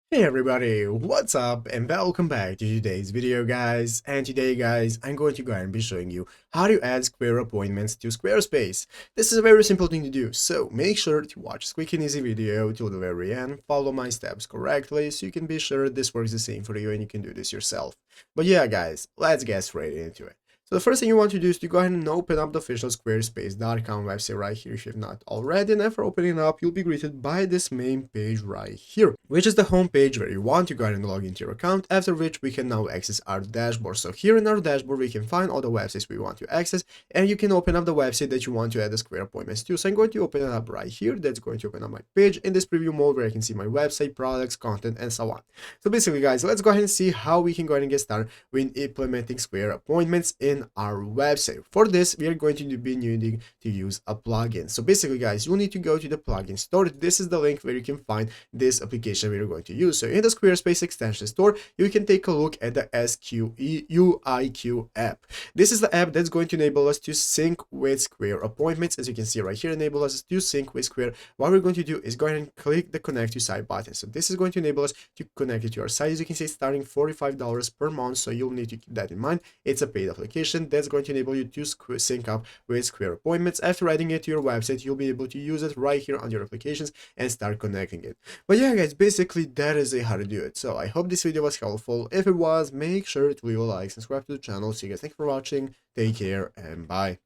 Hey everybody, what's up and welcome back to today's video guys. And today guys, I'm going to go ahead and be showing you how to add Square appointments to Squarespace. This is a very simple thing to do, so make sure to watch this quick and easy video till the very end, follow my steps correctly so you can be sure this works the same for you and you can do this yourself. But yeah guys, let's get straight into it. So the first thing you want to do is to go ahead and open up the official squarespace.com website right here if you've not already, and after opening up you'll be greeted by this main page right here, which is the home page where you want to go ahead and log into your account, after which we can now access our dashboard. So here in our dashboard we can find all the websites we want to access, and you can open up the website that you want to add the Square appointments to. So I'm going to open it up right here. That's going to open up my page in this preview mode where I can see my website, products, content, and so on. So basically guys, let's go ahead and see how we can go ahead and get started with implementing Square appointments in our website. For this, we are going to be needing to use a plugin. So basically guys, you'll need to go to the plugin store. This is the link where you can find this application we're going to use. So in the Squarespace extension store, you can take a look at the SQUIQ app. This is the app that's going to enable us to sync with Square appointments. As you can see right here, enable us to sync with Square. What we're going to do is go ahead and click the connect to site button. So this is going to enable us to connect it to our site. As you can see, starting $45 per month. So you'll need to keep that in mind. It's a paid application that's going to enable you to sync up with Square appointments. After adding it to your website, you'll be able to use it right here on your applications and start connecting it. But yeah guys, basically that is how to do it. So I hope this video was helpful. If it was, make sure to leave a like, subscribe to the channel. See you guys, thanks for watching, take care, and bye.